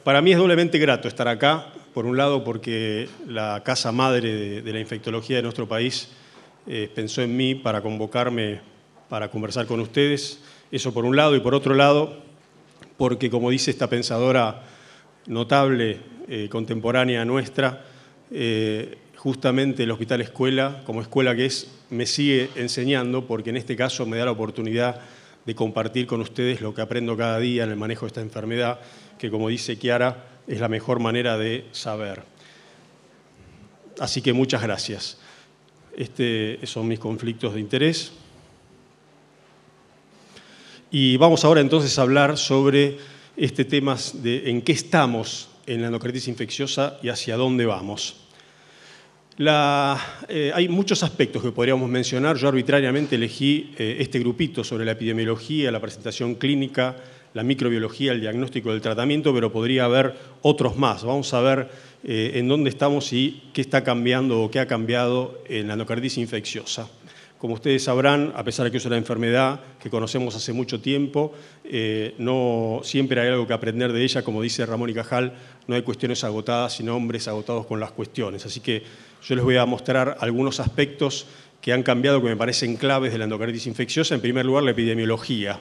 Para mí es doblemente grato estar acá, por un lado porque la casa madre de la infectología de nuestro país pensó en mí para convocarme para conversar con ustedes, eso por un lado, y por otro lado porque, como dice esta pensadora notable, contemporánea nuestra, justamente el Hospital Escuela, como escuela que es, me sigue enseñando, porque en este caso me da la oportunidad de compartir con ustedes lo que aprendo cada día en el manejo de esta enfermedad, que, como dice Chiara, es la mejor manera de saber. Así que muchas gracias. Son mis conflictos de interés. Y vamos ahora entonces a hablar sobre este tema de en qué estamos en la endocarditis infecciosa y hacia dónde vamos. Hay muchos aspectos que podríamos mencionar. Yo arbitrariamente elegí este grupito sobre la epidemiología, la presentación clínica, la microbiología, el diagnóstico del tratamiento, pero podría haber otros más. Vamos a ver en dónde estamos y qué está cambiando o qué ha cambiado en la endocarditis infecciosa. Como ustedes sabrán, a pesar de que es una enfermedad que conocemos hace mucho tiempo, no siempre hay algo que aprender de ella. Como dice Ramón y Cajal, no hay cuestiones agotadas, sino hombres agotados con las cuestiones. Así que yo les voy a mostrar algunos aspectos que han cambiado, que me parecen claves de la endocarditis infecciosa. En primer lugar, la epidemiología.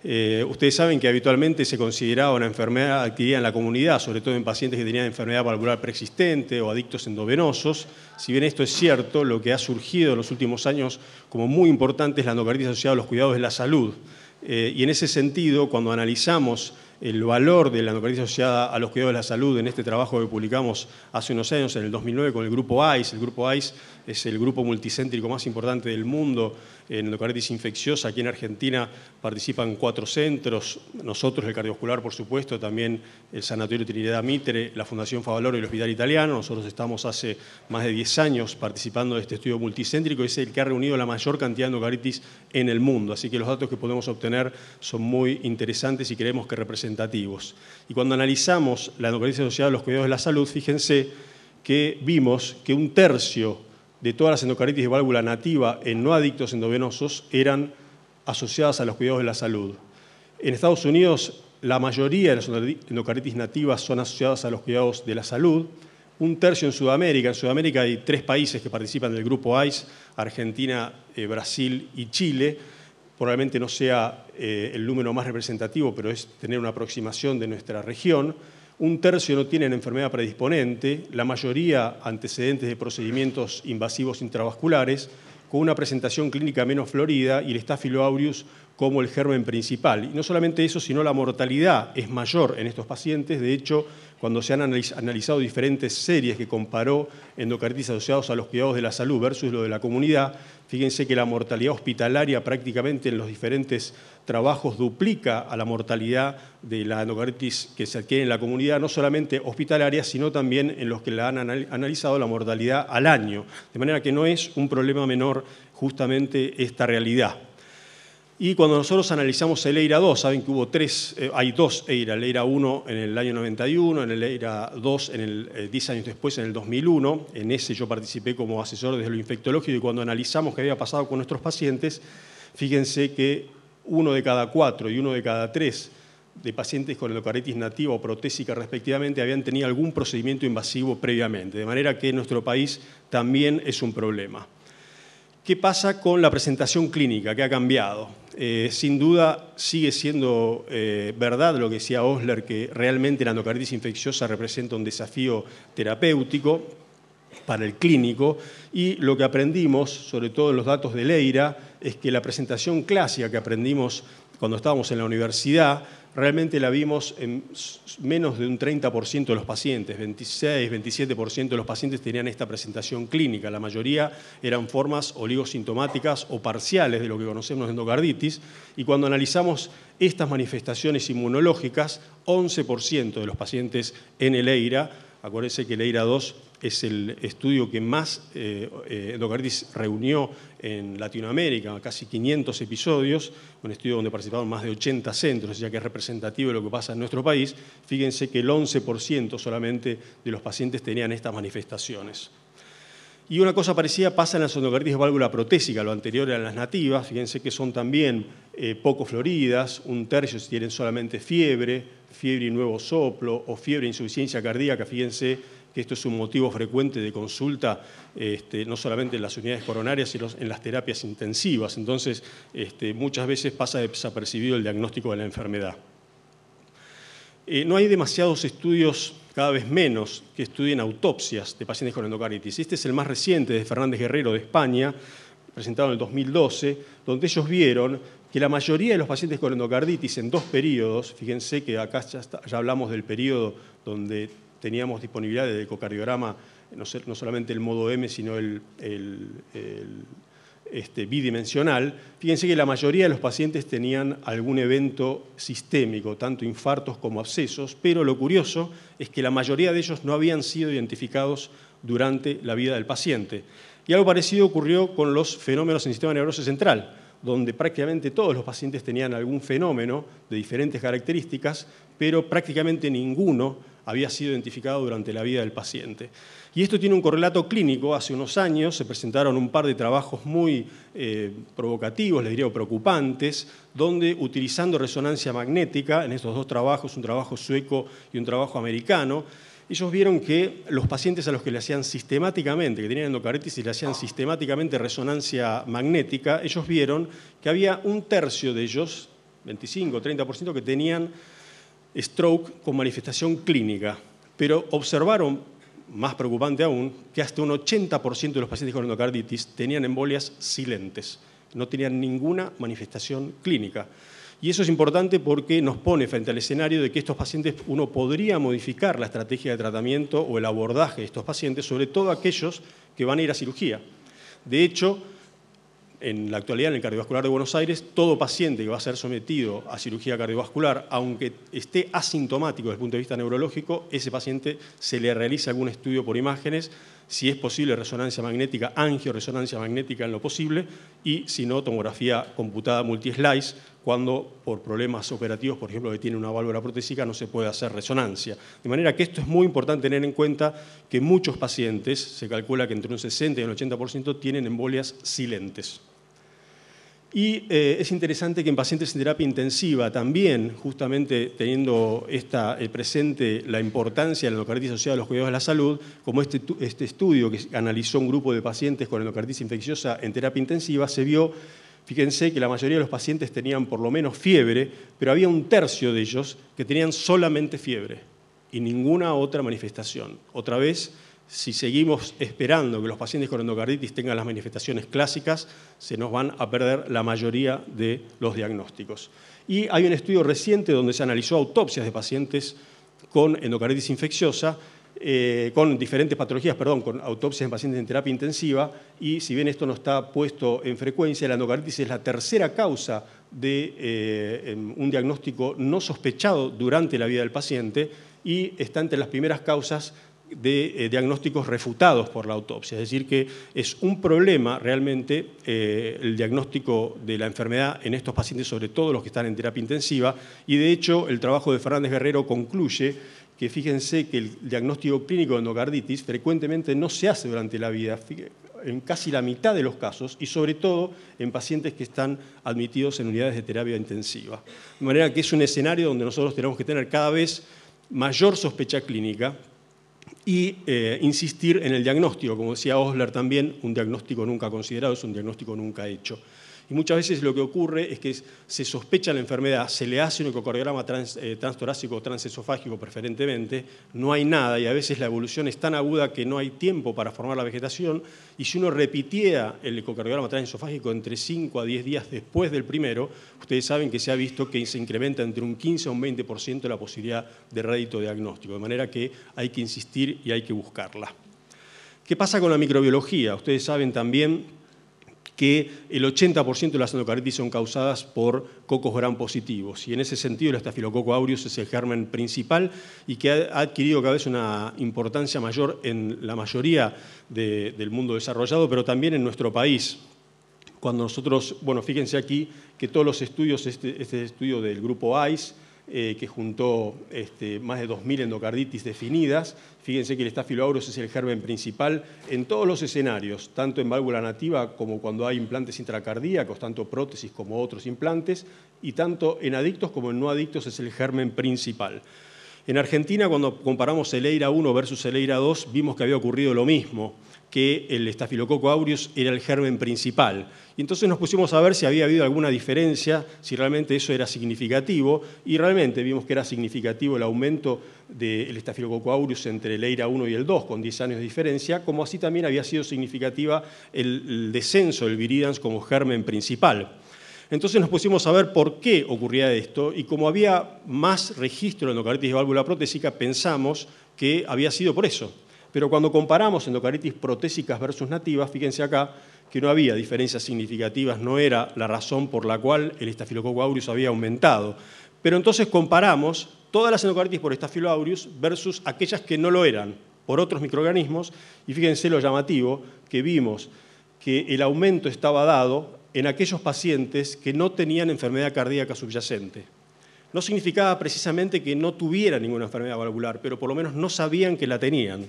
Ustedes saben que habitualmente se consideraba una enfermedad adquirida en la comunidad, sobre todo en pacientes que tenían enfermedad valvular preexistente o adictos endovenosos. Si bien esto es cierto, lo que ha surgido en los últimos años como muy importante es la endocarditis asociada a los cuidados de la salud. Y en ese sentido, cuando analizamos el valor de la endocarditis asociada a los cuidados de la salud en este trabajo que publicamos hace unos años, en el 2009, con el grupo AICE. El grupo AICE es el grupo multicéntrico más importante del mundo en endocarditis infecciosa. Aquí en Argentina participan 4 centros, nosotros, el cardiovascular, por supuesto, también el Sanatorio Trinidad Mitre, la Fundación Favaloro y el Hospital Italiano. Nosotros estamos hace más de 10 años participando de este estudio multicéntrico, es el que ha reunido la mayor cantidad de endocarditis en el mundo. Así que los datos que podemos obtener son muy interesantes y creemos que representativos. Y cuando analizamos la endocarditis asociada a los cuidados de la salud, fíjense que vimos que 1/3 de todas las endocarditiis de válvula nativa en no adictos endovenosos eran asociadas a los cuidados de la salud. En Estados Unidos, la mayoría de las endocarditis nativas son asociadas a los cuidados de la salud. 1/3 en Sudamérica. En Sudamérica hay 3 países que participan del grupo AICE: Argentina, Brasil y Chile. Probablemente no sea el número más representativo, pero es tener una aproximación de nuestra región. 1/3 no tienen enfermedad predisponente, la mayoría antecedentes de procedimientos invasivos intravasculares, con una presentación clínica menos florida y el Staphylo aureus como el germen principal. Y no solamente eso, sino la mortalidad es mayor en estos pacientes. De hecho, cuando se han analizado diferentes series que comparó endocarditis asociados a los cuidados de la salud versus lo de la comunidad, fíjense que la mortalidad hospitalaria prácticamente en los diferentes trabajos duplica a la mortalidad de la endocarditis que se adquiere en la comunidad, no solamente hospitalaria, sino también en los que la han analizado la mortalidad al año. De manera que no es un problema menor justamente esta realidad. Y cuando nosotros analizamos el EIRA-2, saben que hubo hay 2 EIRA, el EIRA-1 en el año 91, en el EIRA-2 10 años después, en el 2001. En ese yo participé como asesor desde lo infectológico, y cuando analizamos qué había pasado con nuestros pacientes, fíjense que 1 de cada 4 y 1 de cada 3 de pacientes con endocarditis nativa o protésica respectivamente habían tenido algún procedimiento invasivo previamente, de manera que en nuestro país también es un problema. ¿Qué pasa con la presentación clínica? ¿Qué ha cambiado? Sin duda sigue siendo verdad lo que decía Osler, que realmente la endocarditis infecciosa representa un desafío terapéutico para el clínico, y lo que aprendimos, sobre todo en los datos del EIRA, es que la presentación clásica que aprendimos cuando estábamos en la universidad, realmente la vimos en menos de un 30% de los pacientes, 26, 27% de los pacientes tenían esta presentación clínica. La mayoría eran formas oligosintomáticas o parciales de lo que conocemos de endocarditis, y cuando analizamos estas manifestaciones inmunológicas, 11% de los pacientes en el EIRA, acuérdense que el EIRA-2 es el estudio que más endocarditis reunió en Latinoamérica, casi 500 episodios, un estudio donde participaron más de 80 centros, ya que es representativo de lo que pasa en nuestro país. Fíjense que el 11% solamente de los pacientes tenían estas manifestaciones. Y una cosa parecida pasa en las endocarditis de válvula protésica, lo anterior eran las nativas, fíjense que son también poco floridas, un tercio si tienen solamente fiebre y nuevo soplo, o fiebre e insuficiencia cardíaca, fíjense que esto es un motivo frecuente de consulta, no solamente en las unidades coronarias, sino en las terapias intensivas. Entonces, muchas veces pasa desapercibido el diagnóstico de la enfermedad. No hay demasiados estudios, cada vez menos, que estudien autopsias de pacientes con endocarditis. Este es el más reciente, de Fernández Guerrero, de España, presentado en el 2012, donde ellos vieron que la mayoría de los pacientes con endocarditis en 2 periodos, fíjense que acá ya hablamos del periodo donde teníamos disponibilidad del ecocardiograma, no solamente el modo M, sino el bidimensional, fíjense que la mayoría de los pacientes tenían algún evento sistémico, tanto infartos como abscesos, pero lo curioso es que la mayoría de ellos no habían sido identificados durante la vida del paciente. Y algo parecido ocurrió con los fenómenos en el sistema nervioso central, donde prácticamente todos los pacientes tenían algún fenómeno de diferentes características, pero prácticamente ninguno había sido identificado durante la vida del paciente. Y esto tiene un correlato clínico. Hace unos años se presentaron un par de trabajos muy provocativos, les diría preocupantes, donde utilizando resonancia magnética, en estos 2 trabajos, un trabajo sueco y un trabajo americano, ellos vieron que los pacientes a los que le hacían sistemáticamente, que tenían endocarditis y le hacían sistemáticamente resonancia magnética, ellos vieron que había un tercio de ellos, 25 o 30%, que tenían stroke con manifestación clínica, pero observaron, más preocupante aún, que hasta un 80% de los pacientes con endocarditis tenían embolias silentes, no tenían ninguna manifestación clínica. Y eso es importante porque nos pone frente al escenario de que estos pacientes uno podría modificar la estrategia de tratamiento o el abordaje de estos pacientes, sobre todo aquellos que van a ir a cirugía. De hecho, en la actualidad, en el cardiovascular de Buenos Aires, todo paciente que va a ser sometido a cirugía cardiovascular, aunque esté asintomático desde el punto de vista neurológico, ese paciente se le realiza algún estudio por imágenes, si es posible resonancia magnética, angioresonancia magnética en lo posible, y si no, tomografía computada multislice, cuando por problemas operativos, por ejemplo, que tiene una válvula protésica, no se puede hacer resonancia. De manera que esto es muy importante tener en cuenta que muchos pacientes, se calcula que entre un 60 y un 80%, tienen embolias silentes. Y es interesante que en pacientes en terapia intensiva también, justamente teniendo presente la importancia de la endocarditis asociada a los cuidados de la salud, como este estudio que analizó un grupo de pacientes con endocarditis infecciosa en terapia intensiva, se vio, fíjense que la mayoría de los pacientes tenían por lo menos fiebre, pero había un tercio de ellos que tenían solamente fiebre y ninguna otra manifestación. Otra vez, si seguimos esperando que los pacientes con endocarditis tengan las manifestaciones clásicas, se nos van a perder la mayoría de los diagnósticos. Y hay un estudio reciente donde se analizó autopsias de pacientes con endocarditis infecciosa, con diferentes patologías, con autopsias en pacientes en terapia intensiva, y si bien esto no está puesto en frecuencia, la endocarditis es la tercera causa de un diagnóstico no sospechado durante la vida del paciente y está entre las primeras causas de diagnósticos refutados por la autopsia. Es decir, que es un problema realmente el diagnóstico de la enfermedad en estos pacientes, sobre todo los que están en terapia intensiva, y de hecho el trabajo de Fernández Guerrero concluye que fíjense que el diagnóstico clínico de endocarditis frecuentemente no se hace durante la vida, en casi la mitad de los casos, y sobre todo en pacientes que están admitidos en unidades de terapia intensiva. De manera que es un escenario donde nosotros tenemos que tener cada vez mayor sospecha clínica y insistir en el diagnóstico. Como decía Osler también, un diagnóstico nunca considerado es un diagnóstico nunca hecho. Y muchas veces lo que ocurre es que se sospecha la enfermedad, se le hace un ecocardiograma transtorácico o transesofágico preferentemente, no hay nada y a veces la evolución es tan aguda que no hay tiempo para formar la vegetación, y si uno repitiera el ecocardiograma transesofágico entre 5 a 10 días después del primero, ustedes saben que se ha visto que se incrementa entre un 15 a un 20% la posibilidad de rédito diagnóstico, de manera que hay que insistir y hay que buscarla. ¿Qué pasa con la microbiología? Ustedes saben también que el 80% de las endocarditis son causadas por cocos gram positivos, y en ese sentido el Staphylococcus aureus es el germen principal y que ha adquirido cada vez una importancia mayor en la mayoría del mundo desarrollado, pero también en nuestro país. Cuando nosotros, fíjense aquí que todos los estudios, este estudio del grupo ICE, que juntó más de 2.000 endocarditis definidas. Fíjense que el Staphylo aureus es el germen principal en todos los escenarios, tanto en válvula nativa como cuando hay implantes intracardíacos, tanto prótesis como otros implantes, y tanto en adictos como en no adictos es el germen principal. En Argentina, cuando comparamos el EIRA 1 versus el EIRA 2, vimos que había ocurrido lo mismo, que el Staphylococcus aureus era el germen principal. Y entonces nos pusimos a ver si había habido alguna diferencia, si realmente eso era significativo, y realmente vimos que era significativo el aumento del Staphylococcus aureus entre el EIRA 1 y el 2, con 10 años de diferencia, como así también había sido significativa el descenso del viridans como germen principal. Entonces nos pusimos a ver por qué ocurría esto, y como había más registro de endocarditis de válvula protésica, pensamos que había sido por eso. Pero cuando comparamos endocarditis protésicas versus nativas, fíjense acá que no había diferencias significativas, no era la razón por la cual el Staphylococcus aureus había aumentado. Pero entonces comparamos todas las endocarditis por Staphylococcus aureus versus aquellas que no lo eran, por otros microorganismos, y fíjense lo llamativo que vimos que el aumento estaba dado en aquellos pacientes que no tenían enfermedad cardíaca subyacente. No significaba precisamente que no tuvieran ninguna enfermedad valvular, pero por lo menos no sabían que la tenían.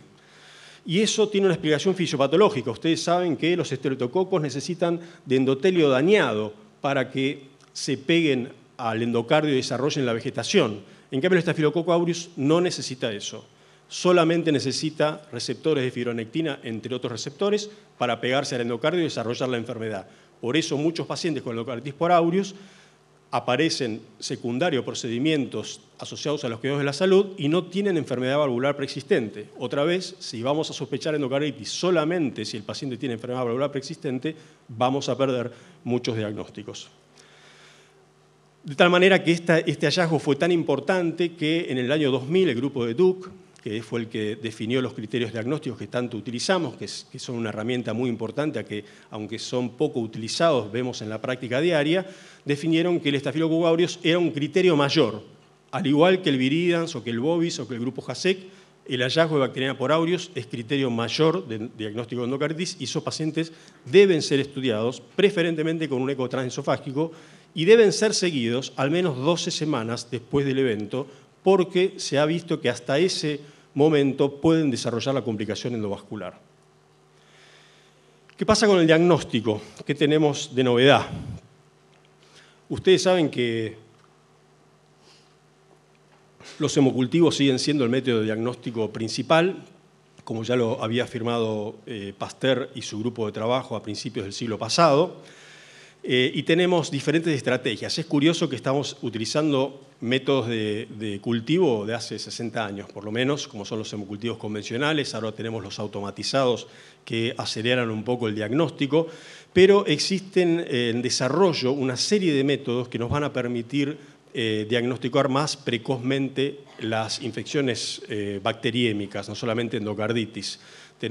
Y eso tiene una explicación fisiopatológica. Ustedes saben que los estreptococos necesitan de endotelio dañado para que se peguen al endocardio y desarrollen la vegetación. En cambio, el Staphylococcus aureus no necesita eso. Solamente necesita receptores de fibronectina, entre otros receptores, para pegarse al endocardio y desarrollar la enfermedad. Por eso muchos pacientes con endocarditis por aureus aparecen secundarios procedimientos asociados a los cuidados de la salud y no tienen enfermedad valvular preexistente. Otra vez, si vamos a sospechar endocarditis solamente si el paciente tiene enfermedad valvular preexistente, vamos a perder muchos diagnósticos. De tal manera que este hallazgo fue tan importante que en el año 2000 el grupo de Duke, que fue el que definió los criterios diagnósticos que tanto utilizamos, que son una herramienta muy importante, que aunque son poco utilizados, vemos en la práctica diaria, definieron que el Staphylococcus aureus era un criterio mayor. Al igual que el viridans o que el bovis o que el grupo JASEC, el hallazgo de bacteriana por aureus es criterio mayor de diagnóstico de endocarditis y esos pacientes deben ser estudiados, preferentemente con un eco transesofágico, y deben ser seguidos al menos 12 semanas después del evento, porque se ha visto que hasta ese momento pueden desarrollar la complicación endovascular. ¿Qué pasa con el diagnóstico? ¿Qué tenemos de novedad? Ustedes saben que los hemocultivos siguen siendo el método de diagnóstico principal, como ya lo había afirmado Pasteur y su grupo de trabajo a principios del siglo pasado. Y tenemos diferentes estrategias. Es curioso que estamos utilizando métodos de cultivo de hace 60 años, por lo menos, como son los hemocultivos convencionales. Ahora tenemos los automatizados que aceleran un poco el diagnóstico, pero existen en desarrollo una serie de métodos que nos van a permitir diagnosticar más precozmente las infecciones bacteriémicas, no solamente endocarditis.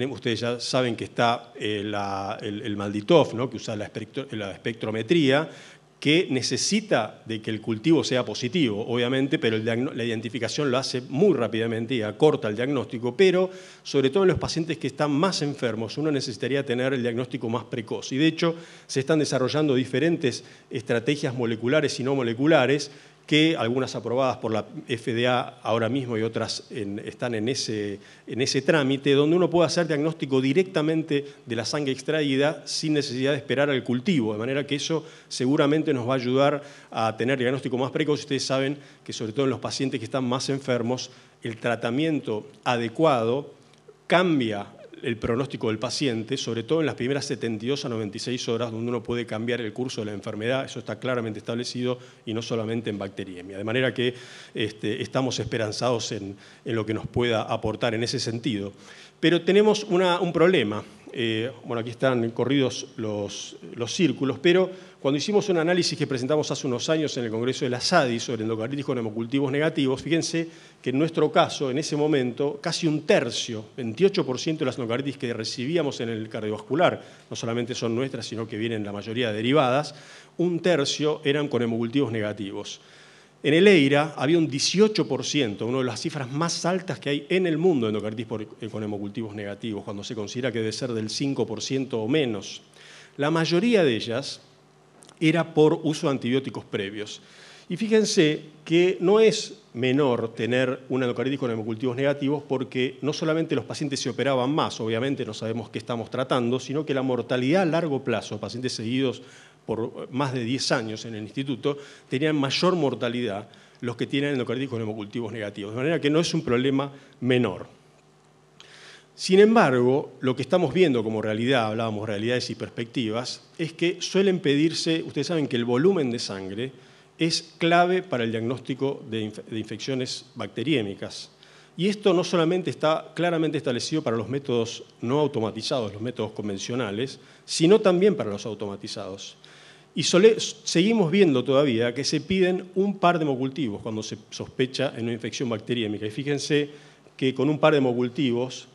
Ustedes ya saben que está el Malditov, ¿no?, que usa la espectrometría, que necesita de que el cultivo sea positivo, obviamente, pero la identificación lo hace muy rápidamente y acorta el diagnóstico, pero sobre todo en los pacientes que están más enfermos, uno necesitaría tener el diagnóstico más precoz. Y de hecho, se están desarrollando diferentes estrategias moleculares y no moleculares, que algunas aprobadas por la FDA ahora mismo y otras están en ese trámite, donde uno puede hacer diagnóstico directamente de la sangre extraída sin necesidad de esperar al cultivo, de manera que eso seguramente nos va a ayudar a tener diagnóstico más precoz. Ustedes saben que sobre todo en los pacientes que están más enfermos, el tratamiento adecuado cambia el pronóstico del paciente, sobre todo en las primeras 72 a 96 horas, donde uno puede cambiar el curso de la enfermedad. Eso está claramente establecido y no solamente en bacteriemia. De manera que estamos esperanzados en lo que nos pueda aportar en ese sentido. Pero tenemos un problema. Bueno, aquí están corridos los círculos, pero cuando hicimos un análisis que presentamos hace unos años en el Congreso de la SADI sobre endocarditis con hemocultivos negativos, fíjense que en nuestro caso, en ese momento, casi un tercio, 28% de las endocarditis que recibíamos en el cardiovascular, no solamente son nuestras, sino que vienen la mayoría derivadas, un tercio eran con hemocultivos negativos. En el EIRA había un 18%, una de las cifras más altas que hay en el mundo de endocarditis con hemocultivos negativos, cuando se considera que debe ser del 5% o menos. La mayoría de ellas era por uso de antibióticos previos. Y fíjense que no es menor tener una endocarditis con hemocultivos negativos porque no solamente los pacientes se operaban más, obviamente no sabemos qué estamos tratando, sino que la mortalidad a largo plazo, pacientes seguidos por más de 10 años en el instituto, tenían mayor mortalidad los que tienen endocarditis con hemocultivos negativos. De manera que no es un problema menor. Sin embargo, lo que estamos viendo como realidad, hablábamos realidades y perspectivas, es que suelen pedirse, ustedes saben que el volumen de sangre es clave para el diagnóstico de infecciones bacteriémicas. Y esto no solamente está claramente establecido para los métodos no automatizados, los métodos convencionales, sino también para los automatizados. Y seguimos viendo todavía que se piden un par de hemocultivos cuando se sospecha en una infección bacteriémica. Y fíjense que con un par de hemocultivos,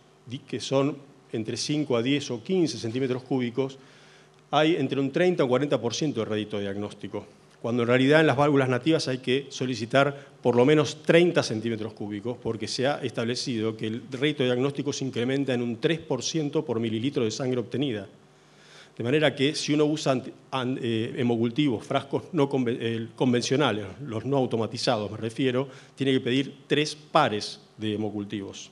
que son entre 5 a 10 o 15 centímetros cúbicos, hay entre un 30 o 40% de rédito diagnóstico, cuando en realidad en las válvulas nativas hay que solicitar por lo menos 30 centímetros cúbicos, porque se ha establecido que el rédito diagnóstico se incrementa en un 3% por mililitro de sangre obtenida. De manera que si uno usa hemocultivos, frascos no convencionales, los no automatizados me refiero, tiene que pedir 3 pares de hemocultivos.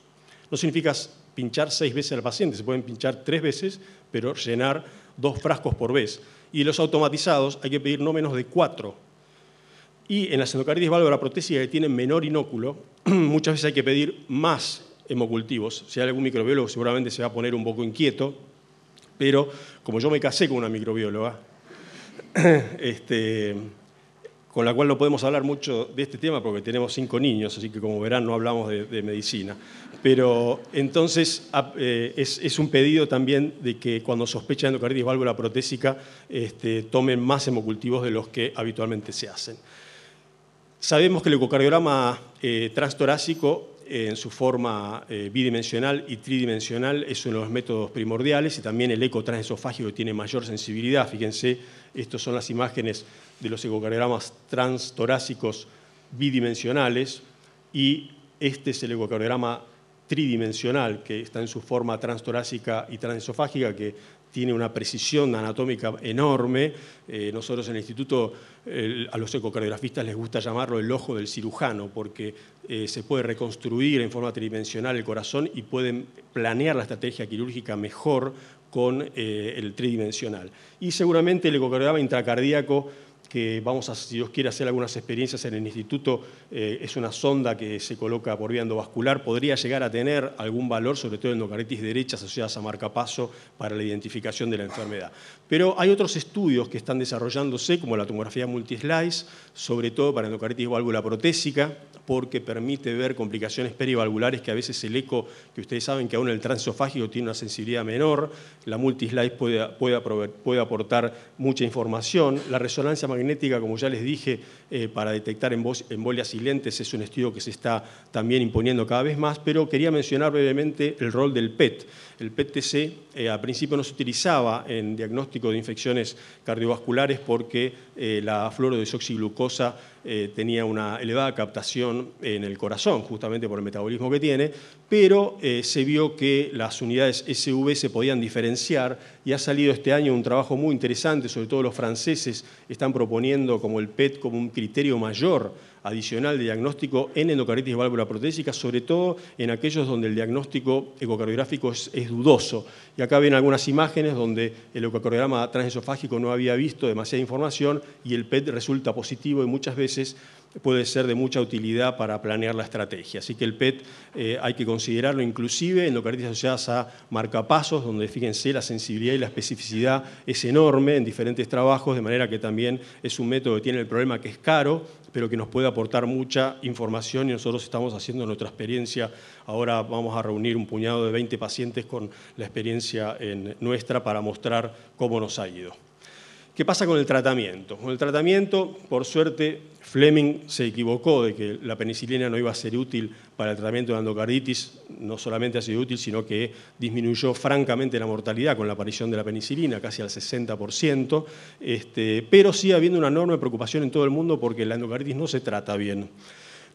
No significa pinchar 6 veces al paciente, se pueden pinchar 3 veces, pero llenar 2 frascos por vez. Y los automatizados hay que pedir no menos de 4. Y en las endocarditis válvula protésica que tienen menor inóculo, muchas veces hay que pedir más hemocultivos. Si hay algún microbiólogo seguramente se va a poner un poco inquieto, pero como yo me casé con una microbióloga, con la cual no podemos hablar mucho de este tema porque tenemos 5 niños, así que como verán no hablamos de medicina. Pero entonces es un pedido también de que cuando sospechan endocarditis válvula protésica tomen más hemocultivos de los que habitualmente se hacen. Sabemos que el ecocardiograma transtorácico en su forma bidimensional y tridimensional es uno de los métodos primordiales y también el eco transesofágico tiene mayor sensibilidad. Fíjense, estas son las imágenes de los ecocardiogramas transtorácicos bidimensionales y este es el ecocardiograma tridimensional que está en su forma transtorácica y transesofágica que tiene una precisión anatómica enorme. Nosotros en el instituto a los ecocardiografistas les gusta llamarlo el ojo del cirujano porque se puede reconstruir en forma tridimensional el corazón y pueden planear la estrategia quirúrgica mejor con el tridimensional. Y seguramente el ecocardiograma intracardíaco, que vamos a, si Dios quiere, hacer algunas experiencias en el instituto, es una sonda que se coloca por vía endovascular, podría llegar a tener algún valor, sobre todo en endocarditis derecha asociadas a marcapaso para la identificación de la enfermedad. Pero hay otros estudios que están desarrollándose, como la tomografía multislice, sobre todo para endocarditis válvula protésica, porque permite ver complicaciones perivalvulares que a veces el eco, que ustedes saben que aún el transesofágico tiene una sensibilidad menor, la multislice puede aportar mucha información. La resonancia magnética, como ya les dije, para detectar embolias silentes es un estudio que se está también imponiendo cada vez más, pero quería mencionar brevemente el rol del PET. El PET-TC al principio no se utilizaba en diagnóstico de infecciones cardiovasculares porque la fluorodesoxiglucosa tenía una elevada captación en el corazón, justamente por el metabolismo que tiene, pero se vio que las unidades SV se podían diferenciar y ha salido este año un trabajo muy interesante, sobre todo los franceses están proponiendo como el PET como un criterio mayor adicional de diagnóstico en endocarditis válvula protésica, sobre todo en aquellos donde el diagnóstico ecocardiográfico es dudoso. Y acá ven algunas imágenes donde el ecocardiograma transesofágico no había visto demasiada información y el PET resulta positivo y muchas veces puede ser de mucha utilidad para planear la estrategia. Así que el PET hay que considerarlo inclusive en endocarditis asociadas a marcapasos, donde fíjense la sensibilidad y la especificidad es enorme en diferentes trabajos, de manera que también es un método que tiene el problema que es caro, pero que nos puede aportar mucha información y nosotros estamos haciendo nuestra experiencia. Ahora vamos a reunir un puñado de 20 pacientes con la experiencia nuestra para mostrar cómo nos ha ido. ¿Qué pasa con el tratamiento? Con el tratamiento, por suerte, Fleming se equivocó de que la penicilina no iba a ser útil para el tratamiento de endocarditis. No solamente ha sido útil, sino que disminuyó francamente la mortalidad con la aparición de la penicilina, casi al 60%, pero sigue habiendo una enorme preocupación en todo el mundo porque la endocarditis no se trata bien.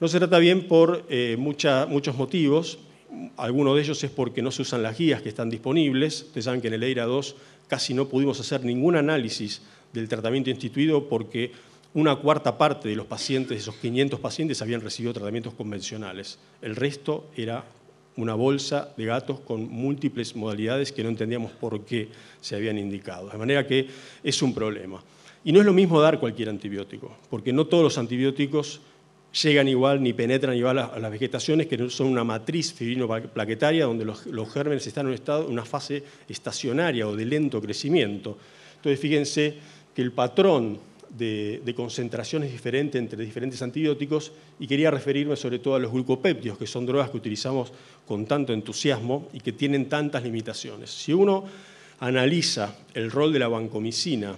No se trata bien por muchos motivos. Algunos de ellos es porque no se usan las guías que están disponibles. Ustedes saben que en el EIRA 2 casi no pudimos hacer ningún análisis del tratamiento instituido porque una cuarta parte de los pacientes, de esos 500 pacientes, habían recibido tratamientos convencionales. El resto era una bolsa de gatos con múltiples modalidades que no entendíamos por qué se habían indicado. De manera que es un problema. Y no es lo mismo dar cualquier antibiótico, porque no todos los antibióticos llegan igual ni penetran igual a las vegetaciones, que son una matriz fibrinoplaquetaria donde los gérmenes están en una fase estacionaria o de lento crecimiento. Entonces, fíjense que el patrón de concentración es diferente entre diferentes antibióticos, y quería referirme sobre todo a los glucopéptidos, que son drogas que utilizamos con tanto entusiasmo y que tienen tantas limitaciones. Si uno analiza el rol de la vancomicina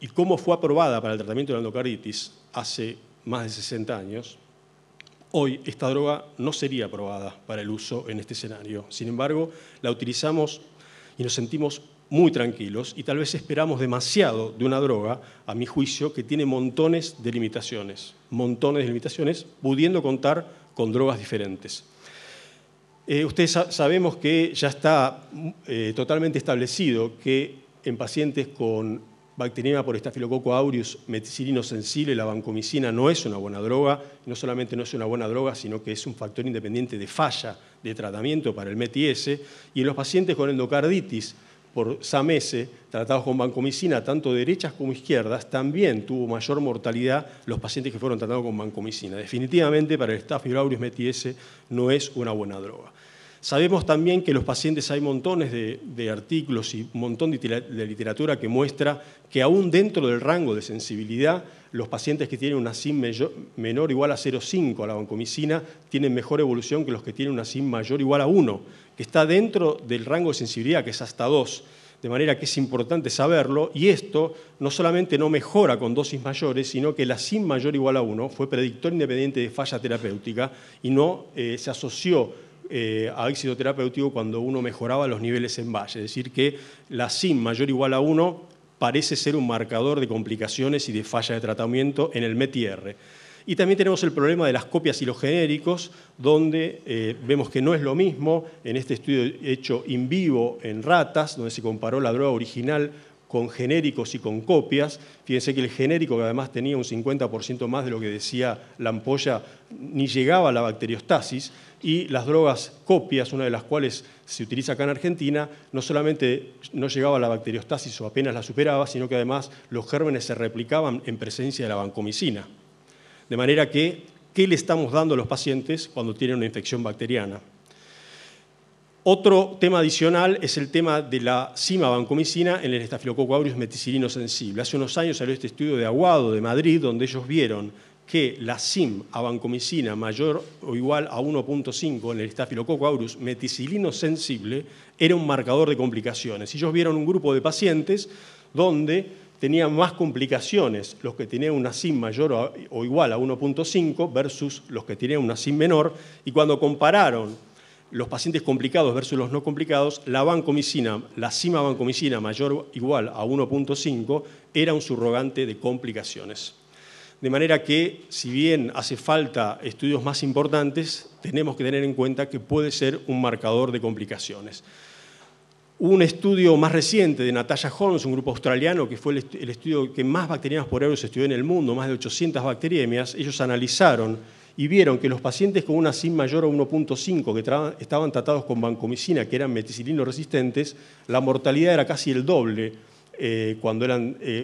y cómo fue aprobada para el tratamiento de la endocarditis hace más de 60 años, hoy esta droga no sería aprobada para el uso en este escenario. Sin embargo, la utilizamos y nos sentimos muy tranquilos, y tal vez esperamos demasiado de una droga, a mi juicio, que tiene montones de limitaciones, pudiendo contar con drogas diferentes. Ustedes sabemos que ya está totalmente establecido que en pacientes con bacteriemia por Staphylococcus aureus meticilino sensible, la vancomicina no es una buena droga. No solamente no es una buena droga, sino que es un factor independiente de falla de tratamiento para el METI-S. Y en los pacientes con endocarditis por SAM-S, tratados con vancomicina, tanto derechas como izquierdas, también tuvo mayor mortalidad los pacientes que fueron tratados con vancomicina. Definitivamente para el Staphylococcus aureus METI-S no es una buena droga. Sabemos también que los pacientes, hay montones de artículos y un montón de literatura que muestra que aún dentro del rango de sensibilidad, los pacientes que tienen una SIM menor o igual a 0,5 a la vancomicina tienen mejor evolución que los que tienen una SIM mayor o igual a 1, que está dentro del rango de sensibilidad, que es hasta 2. De manera que es importante saberlo, y esto no solamente no mejora con dosis mayores, sino que la SIM mayor o igual a 1 fue predictor independiente de falla terapéutica y no se asoció a éxito terapéutico cuando uno mejoraba los niveles en valle. Es decir, que la SIM mayor o igual a 1 parece ser un marcador de complicaciones y de falla de tratamiento en el METI-R. Y también tenemos el problema de las copias y los genéricos, donde vemos que no es lo mismo en este estudio hecho in vivo en ratas, donde se comparó la droga original con genéricos y con copias. Fíjense que el genérico, que además tenía un 50% más de lo que decía la ampolla, ni llegaba a la bacteriostasis, y las drogas copias, una de las cuales se utiliza acá en Argentina, no solamente no llegaba a la bacteriostasis o apenas la superaba, sino que además los gérmenes se replicaban en presencia de la vancomicina. De manera que, ¿qué le estamos dando a los pacientes cuando tienen una infección bacteriana? Otro tema adicional es el tema de la SIM a vancomicina en el Staphylococcus aureus meticilino sensible. Hace unos años salió este estudio de Aguado, de Madrid, donde ellos vieron que la SIM a vancomicina mayor o igual a 1.5 en el Staphylococcus aureus meticilino sensible era un marcador de complicaciones. Ellos vieron un grupo de pacientes donde tenían más complicaciones los que tenían una SIM mayor o igual a 1.5 versus los que tenían una SIM menor, y cuando compararon los pacientes complicados versus los no complicados, la SIM a vancomicina mayor o igual a 1.5 era un subrogante de complicaciones. De manera que, si bien hace falta estudios más importantes, tenemos que tener en cuenta que puede ser un marcador de complicaciones. Un estudio más reciente de Natasha Holmes, un grupo australiano, que fue el estudio que más bacteriemias por euro se estudió en el mundo, más de 800 bacteriemias, ellos analizaron y vieron que los pacientes con una SIM mayor a 1.5 que estaban tratados con vancomicina, que eran meticilino resistentes, la mortalidad era casi el doble cuando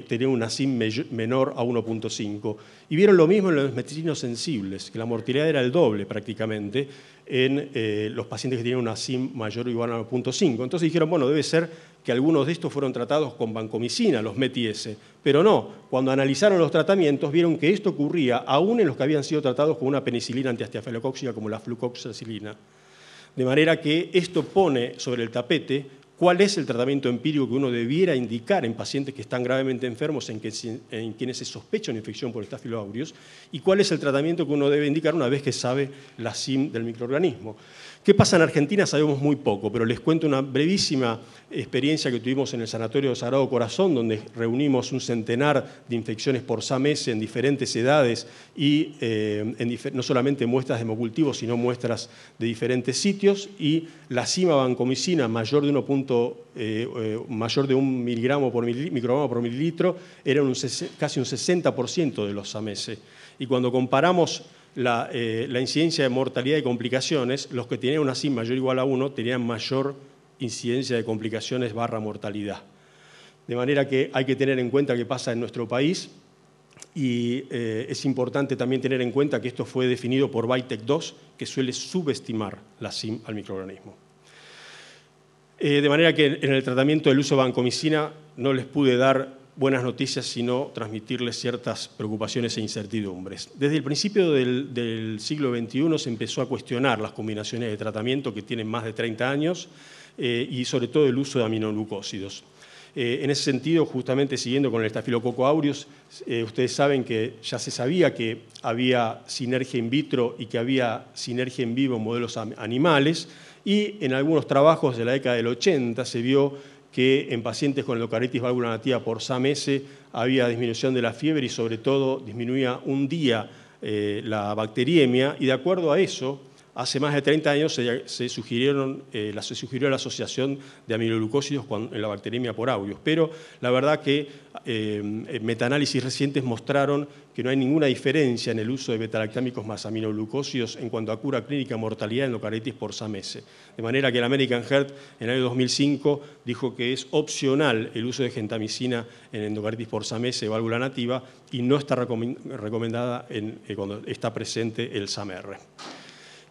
tenían una SIM menor a 1.5. Y vieron lo mismo en los meticilinos sensibles, que la mortalidad era el doble prácticamente en los pacientes que tenían una SIM mayor o igual a 1.5. Entonces dijeron, bueno, debe ser que algunos de estos fueron tratados con vancomicina, los METI-S. Pero no, cuando analizaron los tratamientos vieron que esto ocurría aún en los que habían sido tratados con una penicilina antiestafilocóxica como la flucoxacilina. De manera que esto pone sobre el tapete cuál es el tratamiento empírico que uno debiera indicar en pacientes que están gravemente enfermos, en quienes se sospecha una infección por Staphylococcus aureus, y cuál es el tratamiento que uno debe indicar una vez que sabe la SIM del microorganismo. ¿Qué pasa en Argentina? Sabemos muy poco, pero les cuento una brevísima experiencia que tuvimos en el Sanatorio Sagrado Corazón, donde reunimos un centenar de infecciones por SAM-S en diferentes edades y no solamente muestras de hemocultivos, sino muestras de diferentes sitios, y la SIM a vancomicina mayor de 1.5 tratamiento mayor de 1 microgramo por mililitro era casi un 60% de los SAMESE. Y cuando comparamos la incidencia de mortalidad y complicaciones, los que tenían una SIM mayor o igual a 1 tenían mayor incidencia de complicaciones / mortalidad. De manera que hay que tener en cuenta qué pasa en nuestro país y es importante también tener en cuenta que esto fue definido por Vitek II, que suele subestimar la SIM al microorganismo. De manera que en el tratamiento del uso de vancomicina no les pude dar buenas noticias, sino transmitirles ciertas preocupaciones e incertidumbres. Desde el principio del siglo XXI se empezó a cuestionar las combinaciones de tratamiento que tienen más de 30 años y sobre todo el uso de aminoglucósidos. En ese sentido, justamente siguiendo con el Staphylococcus aureus, ustedes saben que ya se sabía que había sinergia in vitro y que había sinergia en vivo en modelos animales, y en algunos trabajos de la década del 80 se vio que en pacientes con endocardititis válvula nativa por SAM-S había disminución de la fiebre y sobre todo disminuía un día la bacteriemia, y de acuerdo a eso, hace más de 30 años se sugirió la asociación de aminoglucósidos en la bacteriemia por aureus, pero la verdad que metaanálisis recientes mostraron que no hay ninguna diferencia en el uso de betalactámicos más aminoglucósidos en cuanto a cura clínica y mortalidad en endocarditis por SAM-S. De manera que el American Heart en el año 2005 dijo que es opcional el uso de gentamicina en endocarditis por SAM-S de válvula nativa y no está recomendada cuando está presente el SAM-R.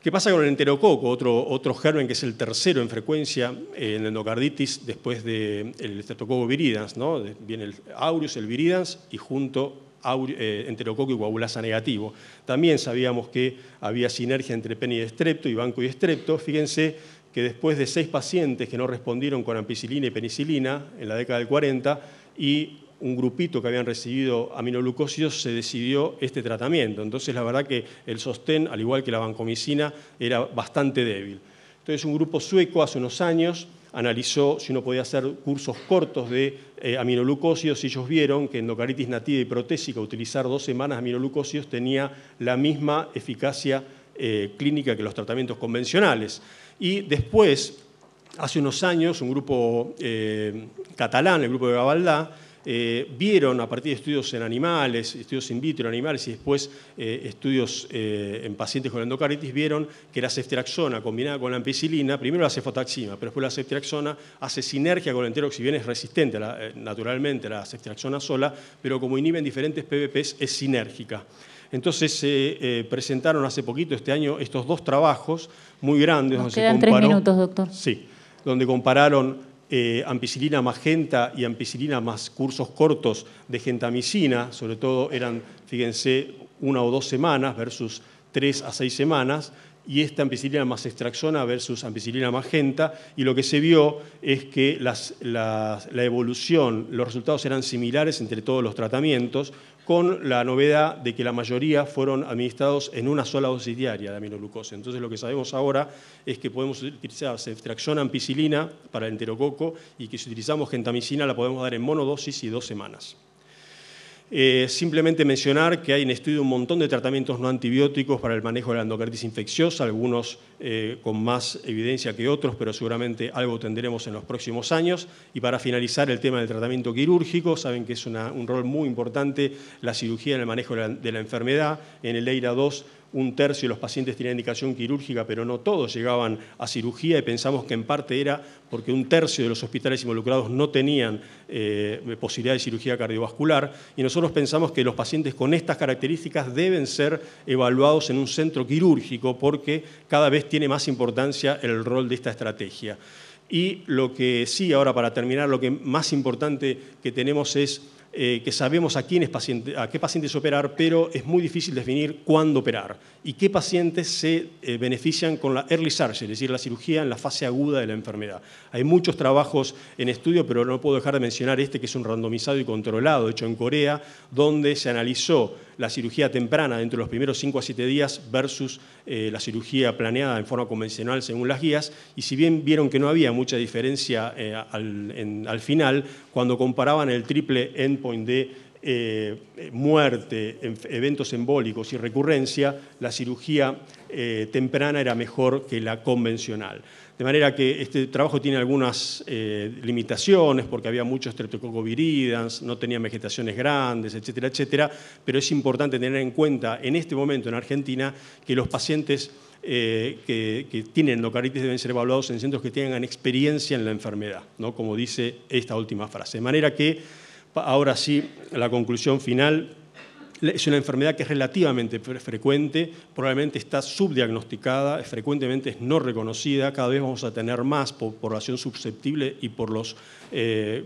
¿Qué pasa con el enterococo? Otro germen que es el tercero en frecuencia en endocarditis después del Streptococcus viridans, ¿no? Viene el aureus, el viridans y junto enterococo y coagulasa negativo. También sabíamos que había sinergia entre peni y strepto y banco y strepto. Fíjense que después de 6 pacientes que no respondieron con ampicilina y penicilina en la década del 40 y un grupito que habían recibido aminoglucósidos, se decidió este tratamiento. Entonces, la verdad que el sostén, al igual que la vancomicina, era bastante débil. Entonces, un grupo sueco hace unos años analizó si uno podía hacer cursos cortos de aminoglucósidos y ellos vieron que en endocarditis nativa y protésica utilizar 2 semanas de aminoglucósidos tenía la misma eficacia clínica que los tratamientos convencionales. Y después, hace unos años, un grupo catalán, el grupo de Gavaldà, vieron a partir de estudios en animales, estudios in vitro en animales y después estudios en pacientes con endocarditis, vieron que la ceftriaxona combinada con la ampicilina, primero la cefotaxima, pero después la ceftriaxona hace sinergia con el enterococo, si bien es resistente naturalmente a la ceftriaxona sola, pero como inhiben diferentes PBPs es sinérgica. Entonces se presentaron hace poquito, este año, estos 2 trabajos muy grandes. Nos quedan 3 minutos, doctor. Sí, donde compararon ampicilina más genta y ampicilina más cursos cortos de gentamicina, sobre todo eran, fíjense, 1 o 2 semanas versus 3 a 6 semanas, y esta ampicilina más ceftriaxona versus ampicilina más genta, y lo que se vio es que la evolución, los resultados eran similares entre todos los tratamientos, con la novedad de que la mayoría fueron administrados en una sola dosis diaria de aminoglucosa. Entonces, lo que sabemos ahora es que podemos utilizar ceftriaxona ampicilina para el enterococo y que si utilizamos gentamicina la podemos dar en monodosis y 2 semanas. Simplemente mencionar que hay en estudio un montón de tratamientos no antibióticos para el manejo de la endocarditis infecciosa, algunos con más evidencia que otros, pero seguramente algo tendremos en los próximos años. Y para finalizar, el tema del tratamiento quirúrgico, saben que es un rol muy importante la cirugía en el manejo de la enfermedad. En el EIRA-2, 1/3 de los pacientes tenían indicación quirúrgica, pero no todos llegaban a cirugía, y pensamos que en parte era porque 1/3 de los hospitales involucrados no tenían posibilidad de cirugía cardiovascular, y nosotros pensamos que los pacientes con estas características deben ser evaluados en un centro quirúrgico porque cada vez tiene más importancia el rol de esta estrategia. Y lo que sí, ahora para terminar, lo que más importante que tenemos es que sabemos a qué pacientes operar, pero es muy difícil definir cuándo operar y qué pacientes se benefician con la early surgery, es decir, la cirugía en la fase aguda de la enfermedad. Hay muchos trabajos en estudio, pero no puedo dejar de mencionar este que es un randomizado y controlado, hecho en Corea, donde se analizó la cirugía temprana dentro de los primeros 5 a 7 días versus la cirugía planeada en forma convencional según las guías, y si bien vieron que no había mucha diferencia al final, cuando comparaban el triple endpoint de muerte, eventos embólicos y recurrencia, la cirugía temprana era mejor que la convencional. De manera que este trabajo tiene algunas limitaciones, porque había muchos Streptococcus viridans, no tenían vegetaciones grandes, etcétera, etcétera, pero es importante tener en cuenta en este momento en Argentina que los pacientes que tienen endocardititis deben ser evaluados en centros que tengan experiencia en la enfermedad, ¿no? Como dice esta última frase. De manera que, ahora sí, la conclusión final. Es una enfermedad que es relativamente frecuente, probablemente está subdiagnosticada, frecuentemente es no reconocida, cada vez vamos a tener más población susceptible y por los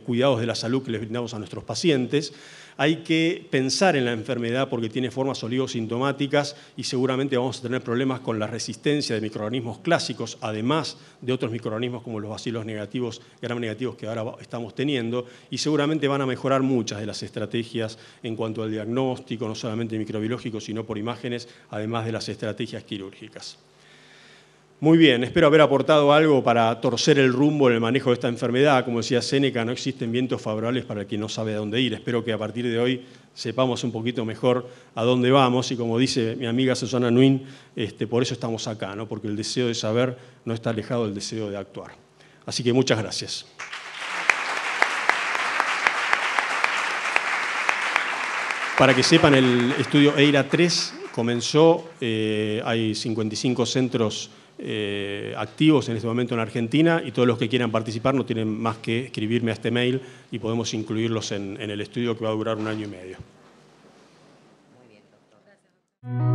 cuidados de la salud que les brindamos a nuestros pacientes. Hay que pensar en la enfermedad porque tiene formas oligosintomáticas y seguramente vamos a tener problemas con la resistencia de microorganismos clásicos, además de otros microorganismos como los bacilos negativos, gram negativos que ahora estamos teniendo, y seguramente van a mejorar muchas de las estrategias en cuanto al diagnóstico, no solamente microbiológico, sino por imágenes, además de las estrategias quirúrgicas. Muy bien, espero haber aportado algo para torcer el rumbo en el manejo de esta enfermedad. Como decía Séneca, no existen vientos favorables para el que no sabe a dónde ir. Espero que a partir de hoy sepamos un poquito mejor a dónde vamos y, como dice mi amiga Susana Nuin, por eso estamos acá, ¿no? Porque el deseo de saber no está alejado del deseo de actuar. Así que muchas gracias. Para que sepan, el estudio EIRA 3 comenzó, hay 55 centros activos en este momento en Argentina y todos los que quieran participar no tienen más que escribirme a este mail y podemos incluirlos en el estudio que va a durar 1 año y medio. Muy bien, doctor. Gracias, doctor.